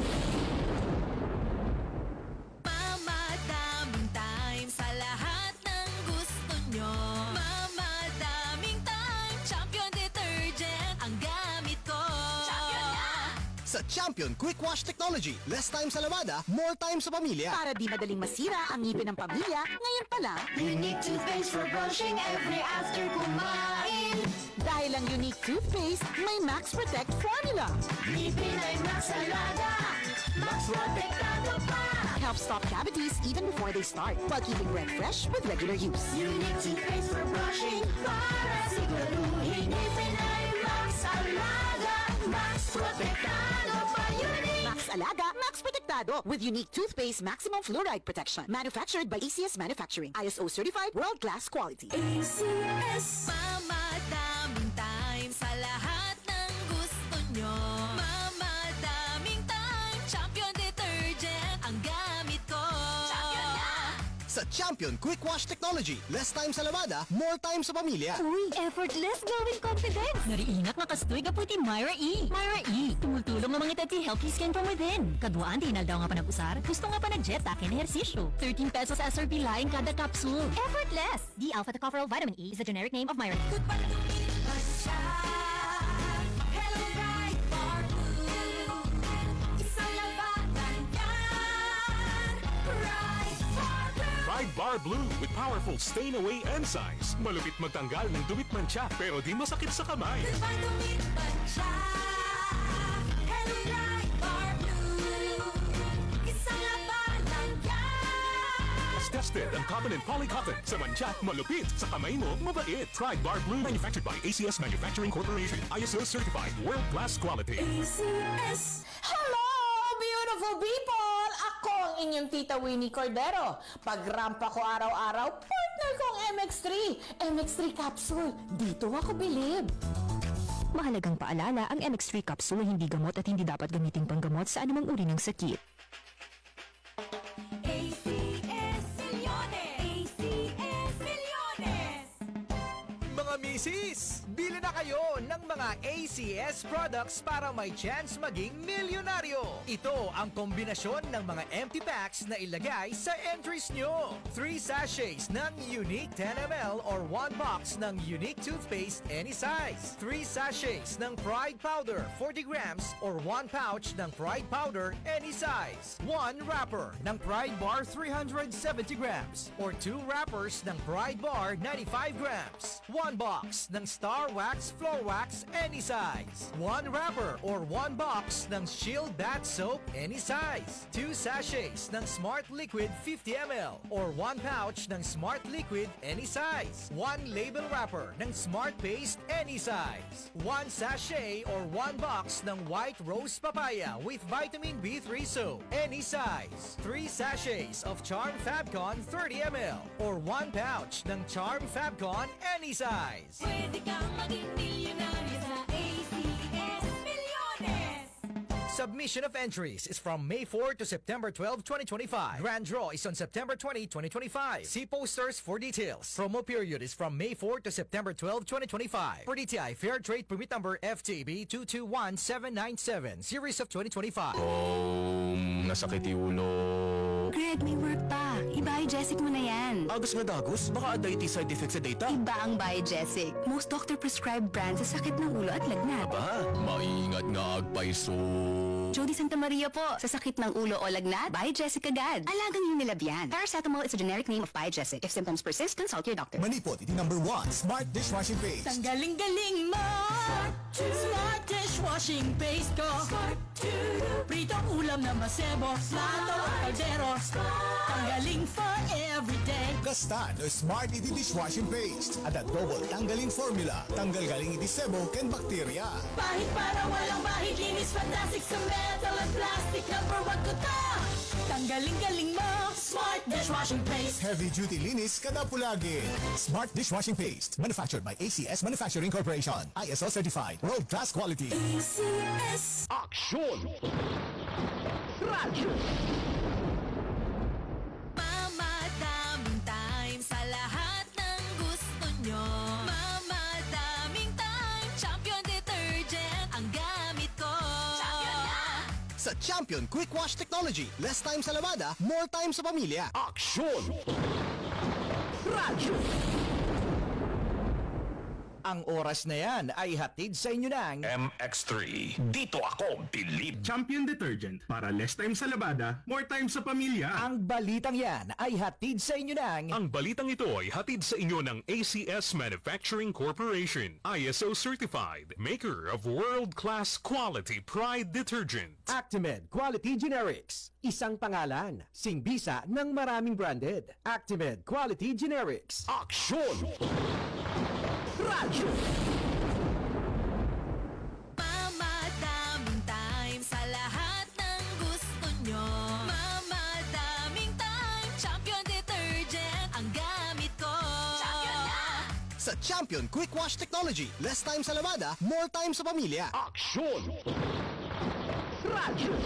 Mamadaming time sa lahat ng gusto nyo. Mamadaming time, Champion Detergent ang gamit ko. Champion na! Sa Champion Quick Wash Technology, less time sa lavada, more time sa pamilya. Para di madaling masira ang ngipin ng pamilya, ngayon pa lang, Unique toothpaste for brushing every after kumain. dahil ang unique toothpaste may Max Protect formula. Ngipin ay Max Alaga, Max Protektado pa. Helps stop cavities even before they start, while keeping breath fresh with regular use. Unique toothpaste for brushing para siguraduhin ngipin ay Max Alaga, Max Protektado pa. Unique Max Alaga, Max Protectado with unique toothpaste maximum fluoride protection. Manufactured by ACS Manufacturing. ISO certified world-class quality. ACS. Mamadaming time sa lahat ng gusto nyo. Mamadaming time, Champion Detergent ang gamit ko. Champion na! Sa Champion Quick Wash Technology, less time sa lavada, more time sa pamilya. Uy, effortless glowing confidence. Nariingat nga kastoy ka po ti Myra E. Myra E, tumultulong nga mga iti healthy skin from within. Kaduaan, tinal daw nga pa nag-usar. Gusto nga pa nag-jet akin ehersisyo. 13 pesos SRP laing kada capsule. Effortless! D-alpha tocopherol vitamin E is the generic name of Myra E. Hello Bright Bar Blue. Isang labatan yan. Bright Bar Blue. Pride Bar Blue with powerful stain-away enzymes. Malupit magtanggal ng dumit mancha pero di masakit sa kamay. Goodbye dumit bansa. Hello Bright Bar Blue. Isang labatan yan. As tested ang cotton and polycotton. Sa mancha, malupit. Sa kamay mo, mabait. Pride Bar Blue manufactured by ACS Manufacturing Corporation. ISO certified world-class quality. ACS. Hello, beautiful people! Ako ang inyong tita Winnie Cordero. Pagrampa ko araw-araw, partner kong MX3. MX3 capsule. Dito ako bilib. Mahalagang paalala, ang MX3 capsule ay hindi gamot at hindi dapat gamiting panggamot sa anumang uri ng sakit. ACS Millones. ACS Millones. Mga misis! Bili na kayo ng mga ACS products para may chance maging milyonaryo. Ito ang kombinasyon ng mga empty packs na ilagay sa entries nyo. 3 sachets ng Unique 10ml or 1 box ng Unique toothpaste any size. 3 sachets ng Pride powder 40 grams or 1 pouch ng Pride powder any size. 1 wrapper ng Pride bar 370 grams or 2 wrappers ng Pride bar 95 grams. 1 box ng Star Wax Floor Wax any size. 1 wrapper or 1 box ng Shield Bath Soap any size. 2 sachets ng Smart Liquid 50ml or 1 pouch ng Smart Liquid any size. 1 label wrapper ng Smart Paste any size. 1 sachet or 1 box ng White Rose Papaya with Vitamin B3 Soap any size. 3 sachets of Charm Fabcon 30ml or 1 pouch ng Charm Fabcon any size. Pwede kang maging milyonaryo sa ACS Milyones! Submission of entries is from May 4 to September 12, 2025. Grand draw is on September 20, 2025. See posters for details. Promo period is from May 4 to September 12, 2025. For DTI Fair Trade Permit Number FTB 221797, Series of 2025. Nasakit yung ulo. Greg, may work pa. I-Biogesic mo na yan. Agos nga dagos? Baka ada side effect sa data. Iba ang Biogesic. Most doctor-prescribed brand sa sakit ng ulo at lagnat. Aba, maingat nga agpaiso. Jody Santa Maria po. Sa sakit ng ulo o lagnat, Biogesic agad. Alagang Unilab yan. Paracetamol is a generic name of Biogesic. If symptoms persist, consult your doctor. Manipod, iti number 1, Smart Dishwashing Paste. Tanggaling-galing mo! Smart dishwashing paste ko! Pritong ulam na masebo, plato at kaldero. Tanggaling for everyday. Kastan o Smart iti Dishwashing Paste. At a double tanggalin formula. Tanggal galing iti sebo ken bakterya. Bahid para walang bahid, linis fantastic sa metal at plastic. Number 1 ko ta! Tanggaling-galing mo! Smart dishwashing paste. Heavy duty linis kada pulagi. Smart Dishwashing Paste. Manufactured by ACS Manufacturing Corporation. ISO certified. World class quality. ACS. Aksyon! Radyo! Mamadaming time sa lahat ng gusto nyo. Mamadaming time, Champion Detergent ang gamit ko. Champion na! Sa Champion Quick Wash Technology, less time sa lavada, more time sa pamilya. Aksyon! Radyo! Ang oras na yan ay hatid sa inyo ng MX3. Dito ako, Bilib. Champion Detergent. Para less time sa labada, more time sa pamilya. Ang balitang yan ay hatid sa inyo ng Ang balitang ito ay hatid sa inyo ng ACS Manufacturing Corporation. ISO certified. Maker of world-class quality Pride Detergent. Actimed Quality Generics. Isang pangalan, singbisa ng maraming branded. Actimed Quality Generics. Aksyon! Radyo! Mamadaming time sa lahat ng gusto nyo. Mamadaming time, Champion Detergent ang gamit ko. Champion na! Sa Champion Quick Wash Technology, less time sa lavada, more time sa pamilya. Aksyon! Radyo!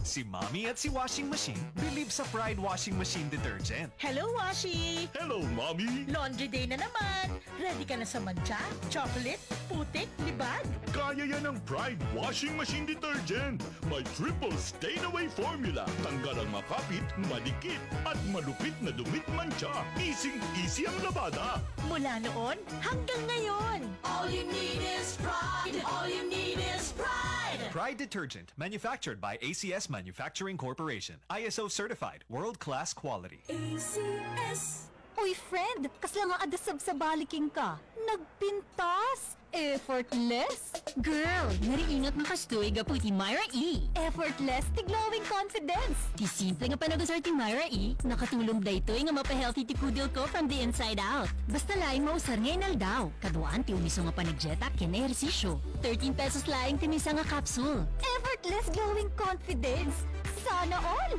Si Mommy at si Washing Machine believe sa Pride Washing Machine Detergent. Hello, Washi! Hello, Mommy! Laundry day na naman! Ready ka na sa mancha, chocolate, putik, libag? Kaya yan ang Pride Washing Machine Detergent. May triple stain-away formula. Tanggal ang makapit, madikit, at malupit na dumit mancha. Easy ang labada. Mula noon hanggang ngayon. All you need is pride. All you need is pride. Pride Detergent, manufactured by ACS Manufacturing Corporation. ISO certified, world-class quality. ACS. Uy, friend, kasla nga adasab sa baliking ka. Nagpintas! Effortless! Girl, nariingat na kastoy gaputi Myra E. Effortless, ti glowing confidence! Ti simple nga panagusar ti Myra E, nakatulong daytoy nga mapa-healthy ti kudil ko from the inside out. Basta laing mausar ngayon aldaw. Kaduan ti umiso nga panagjeta ken ehersisyo. 13 pesos laing ti misa nga capsule. Effortless glowing confidence! Sana all!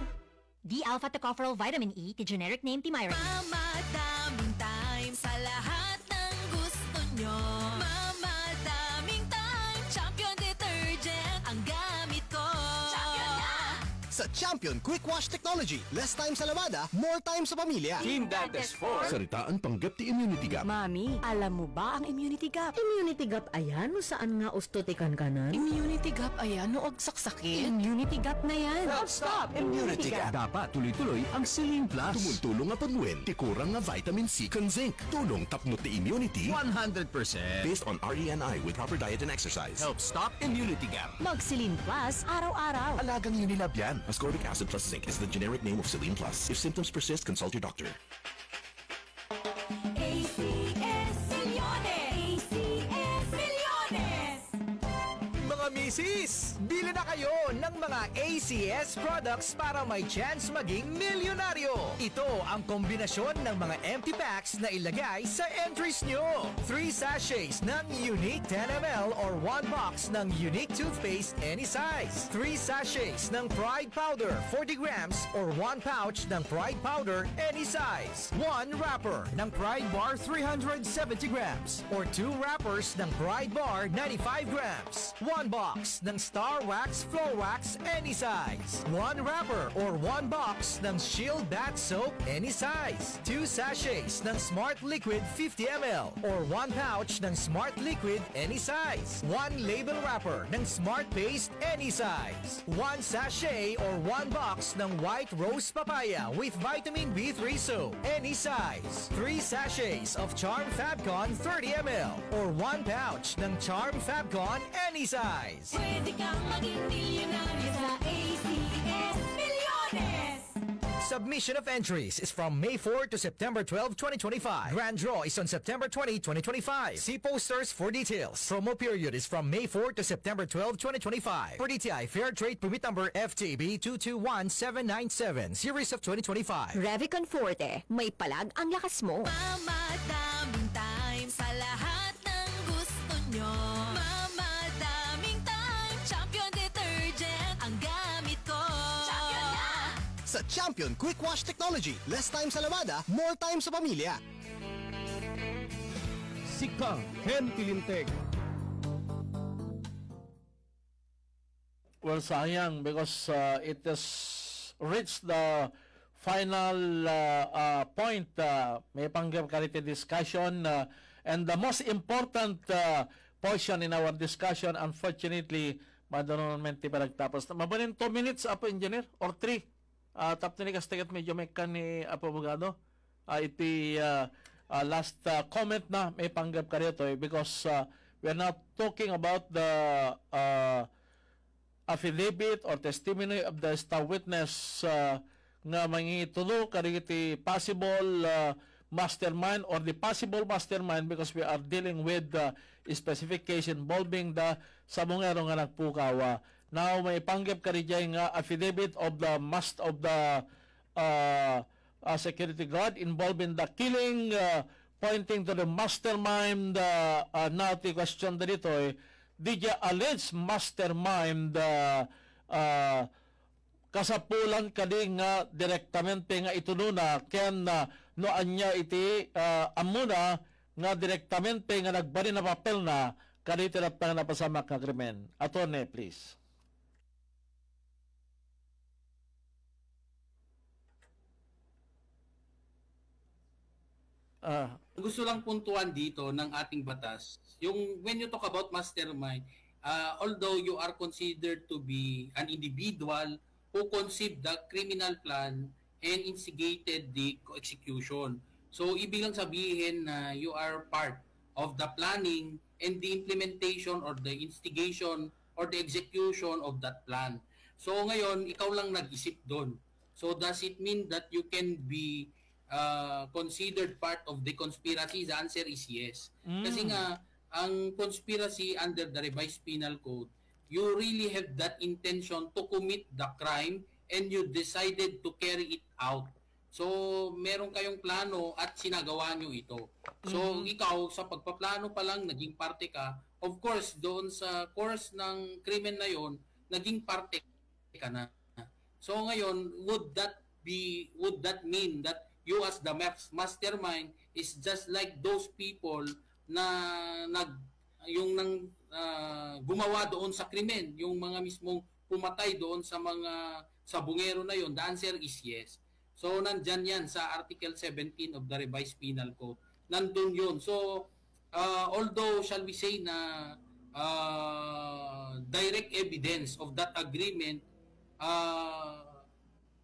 D-alpha tocopherol vitamin E, ti generic name ti Myra E. Mamadaming time sa lahat ng gusto nyo. Mamadaming time, Champion Detergent ang gamit ko. Champion na! Sa Champion Quick Wash Technology, less time sa lamada, more time sa pamilya. Team Dentist 4. Saritaan panggap ti immunity gap. Mami, alam mo ba ang immunity gap? Immunity gap ayan no saan nga ustotikan kanan? Immunity gap ayan no agsaksakin. Immunity gap na yan. Stop! Immunity gap. Dapat tuloy-tuloy ang Celine Plus. Tumultulong nga pagwen, tikurang nga vitamin C kan zinc. Tulong tapnot ti immunity 100%. based on RENI with proper diet and exercise. Help stop immunity gap. Mag-Celine Plus araw-araw. Alagang Unilab yan. Ascorbic acid plus zinc is the generic name of Celine Plus. If symptoms persist, consult your doctor. ACS Milyones! ACS Milyones! Mga misis, bili na kayo ng mga ACS products para may chance maging milyonaryo. Ito ang kombinasyon ng mga empty packs na ilagay sa entries nyo. 3 sachets ng Unique 10ml or 1 box ng Unique toothpaste any size. 3 sachets ng Pride powder 40 grams or 1 pouch ng Pride powder any size. 1 wrapper ng Pride bar 370 grams or 2 wrappers ng Pride bar 95 grams. 1 box ng Star Wax Floor Wax any size. 1 wrapper or 1 box ng Shield Bath Soap any size. 2 sachets ng Smart Liquid 50ml or 1 pouch ng Smart Liquid any size. 1 label wrapper ng Smart Paste any size. 1 sachet or 1 box ng White Rose Papaya with Vitamin B3 Soap any size. 3 sachets of Charm Fabcon 30ml or 1 pouch ng Charm Fabcon any size. Pwede kang maging milyonaryo sa ACS Milyones! Submission of entries is from May 4 to September 12, 2025. Grand draw is on September 20, 2025. See posters for details. Promo period is from May 4 to September 12, 2025. For DTI Fair Trade Permit Number FTB 221797, Series of 2025. Revicon Forte, may palag ang lakas mo. Mamadaming time sa lahat ng gusto nyo. Mamadaming time, Champion Detergent ang gamit ko. Champion na! Sa Champion Quick Wash Technology, less time sa lamada, more time sa pamilya. Sika Ken Tilinteg. Well, sayang because it has reached the final point. May panggap karite discussion and the most important portion in our discussion, unfortunately, madonamente pa nagtapos. Mabanin 2 minutes, Apo Engineer, or 3. Tapos ni kastigat medyo may kan ni Apo Abogado. Iti last comment na may panggap ka rito because we are not talking about the affidavit or testimony of the star witness nga mangitulo kariti possible mastermind or the possible mastermind because we are dealing with specific case involving the sabongero nga nagpukawa. Now may panggap ka rin nga affidavit of the security guard involved in the killing, pointing to the mastermind na ti question dito di alleged mastermind kasapulan kadi nga direktamente nga itununa ken no anya iti amuna nga direktamente nga nagbari na papel na kadi tinap nga napasamak nga krimen. Attorney, please. Gusto lang puntuan dito ng ating batas, yung when you talk about mastermind, although you are considered to be an individual who conceived the criminal plan and instigated the execution. So, ibig lang sabihin na you are part of the planning and the implementation or the instigation or the execution of that plan. So, ngayon, ikaw lang nag-isip doon. So, does it mean that you can be considered part of the conspiracy? The answer is yes. Kasi nga, ang conspiracy under the revised penal code, you really have that intention to commit the crime and you decided to carry it out. So, meron kayong plano at sinagawa nyo ito. So, ikaw, sa pagpaplano pa lang, naging parte ka. Of course, doon sa course ng krimen na yon, naging parte ka na. So, ngayon, would that mean that you as the mastermind is just like those people na gumawa doon sa krimen, yung mga mismong pumatay doon sa mga sabungero na yon? The answer is yes. So, nandyan yan sa Article 17 of the Revised Penal Code. Nandun yun. So, although, shall we say na direct evidence of that agreement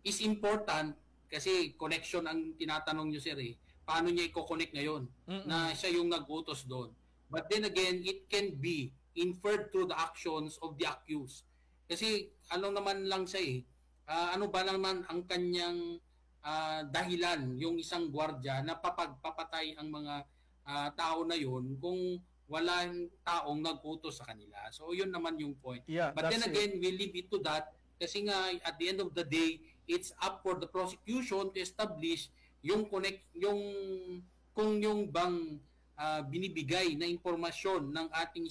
is important kasi connection ang tinatanong nyo, sir, eh. Paano niya i-connect ngayon na siya yung nag-utos doon. But then again, it can be inferred through the actions of the accused. Kasi ano naman lang siya eh, ano ba naman ang kanyang dahilan yung isang gwardiya na papagpapatay ang mga tao na yun kung walang taong nag-utos sa kanila. So yun naman yung point. Yeah, but then again, we leave it to that kasi nga at the end of the day, it's up for the prosecution to establish yung kung yung bang binibigay na impormasyon ng ating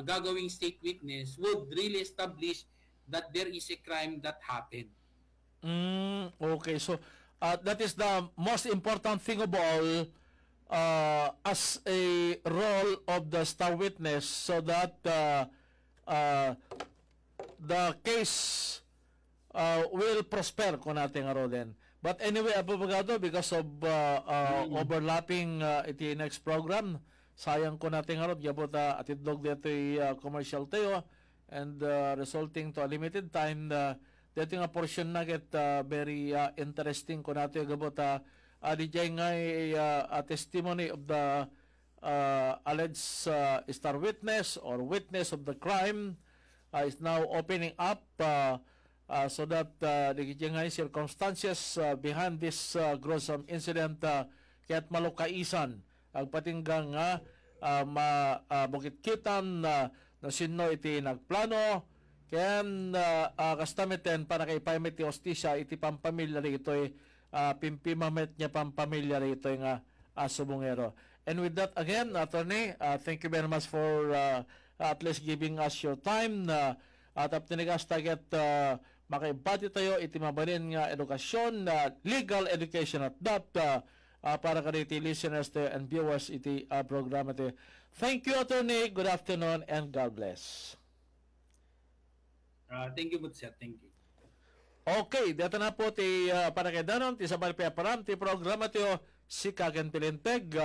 gagawing state witness would really establish that there is a crime that happened. Okay, so that is the most important thing of all, as a role of the star witness, so that the case will prosper kung natin nga din. But anyway, abogado, because of overlapping iti next program, sayang ko natin nga rin, yabot atidlog dito commercial tayo, and resulting to a limited time, dito nga portion na get very interesting ko natin gabot DJ nga testimony of the alleged star witness or witness of the crime is now opening up so that the circumstances behind this gruesome incident kaya't malukaisan ang patinggang mabukit-kitan na sino iti nagplano ken kastamiten para kay paymet ti hostisya iti pampamilya rito pimpimamet niya pampamilya rito nga subungero. And with that again, attorney, thank you very much for at least giving us your time at aptinigas taget makaibati tayo iti mabalin nga edukasyon legal education at that para kaniti listeners and viewers iti programa ito. Thank you, attorney. Good afternoon and God bless. Thank you, good sir. Thank you. Okay, dito na po ti para kay Danon, ti sabay param ti programa tiyo si Kagen Pilinteg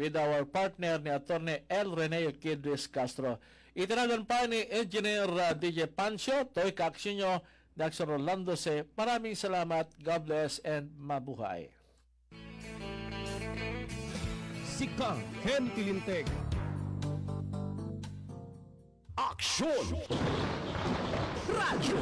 with our partner ni Attorney L. Rene Kidris Castro. Itinagan pa ni Engineer DJ Pancho, to'y kaaksyon nyo, Dr. Rolando C. Maraming salamat, God bless, and mabuhay. Si Kagen Pilinteg. Aksyon! Radyo!